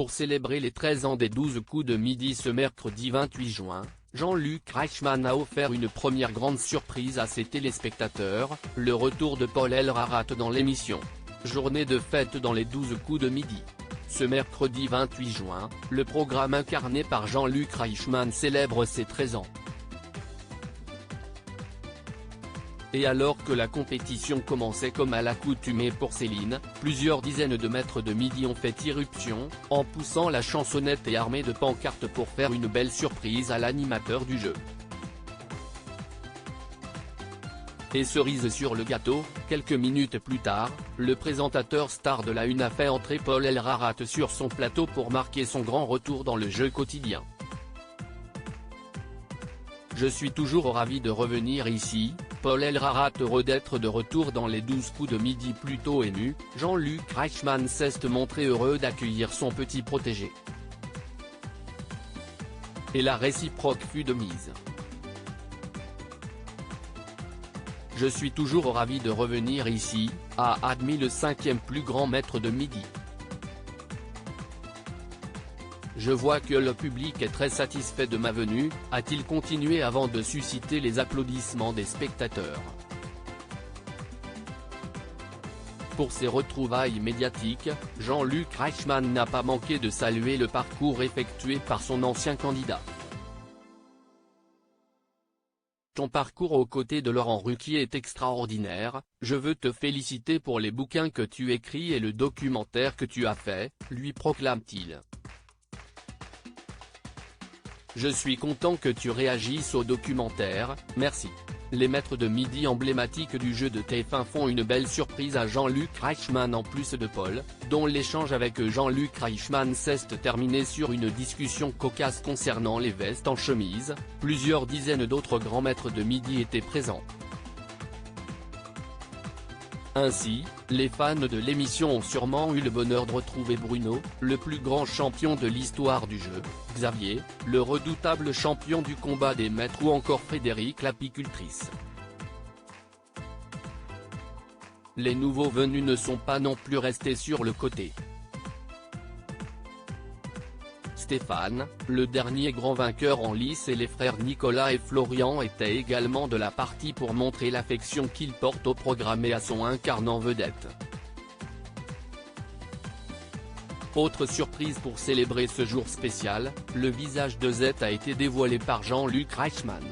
Pour célébrer les 13 ans des 12 coups de midi ce mercredi 28 juin, Jean-Luc Reichmann a offert une première grande surprise à ses téléspectateurs, le retour de Paul Elrarat dans l'émission « Journée de fête dans les 12 coups de midi ». Ce mercredi 28 juin, le programme incarné par Jean-Luc Reichmann célèbre ses 13 ans. Et alors que la compétition commençait comme à l'accoutumée pour Céline, plusieurs dizaines de maîtres de midi ont fait irruption, en poussant la chansonnette et armés de pancartes pour faire une belle surprise à l'animateur du jeu. Et cerise sur le gâteau, quelques minutes plus tard, le présentateur star de la Une a fait entrer Paul Elrarat sur son plateau pour marquer son grand retour dans le jeu quotidien. Je suis toujours ravi de revenir ici, Paul Elrarat heureux d'être de retour dans les 12 coups de midi. Plutôt ému, Jean-Luc Reichmann s'est montré heureux d'accueillir son petit protégé. Et la réciproque fut de mise. Je suis toujours ravi de revenir ici, a admis le 5e plus grand maître de midi. Je vois que le public est très satisfait de ma venue, a-t-il continué avant de susciter les applaudissements des spectateurs. Pour ses retrouvailles médiatiques, Jean-Luc Reichmann n'a pas manqué de saluer le parcours effectué par son ancien candidat. Ton parcours aux côtés de Laurent Ruquier est extraordinaire, je veux te féliciter pour les bouquins que tu écris et le documentaire que tu as fait, lui proclame-t-il. Je suis content que tu réagisses au documentaire, merci. Les maîtres de midi emblématiques du jeu de TF1 font une belle surprise à Jean-Luc Reichmann en plus de Paul, dont l'échange avec Jean-Luc Reichmann s'est terminé sur une discussion cocasse concernant les vestes en chemise. Plusieurs dizaines d'autres grands maîtres de midi étaient présents. Ainsi, les fans de l'émission ont sûrement eu le bonheur de retrouver Bruno, le plus grand champion de l'histoire du jeu, Xavier, le redoutable champion du combat des maîtres ou encore Frédéric l'apicultrice. Les nouveaux venus ne sont pas non plus restés sur le côté. Stéphane, le dernier grand vainqueur en lice, et les frères Nicolas et Florian étaient également de la partie pour montrer l'affection qu'ils portent au programme et à son incarnant vedette. Autre surprise pour célébrer ce jour spécial, le visage de Z a été dévoilé par Jean-Luc Reichmann.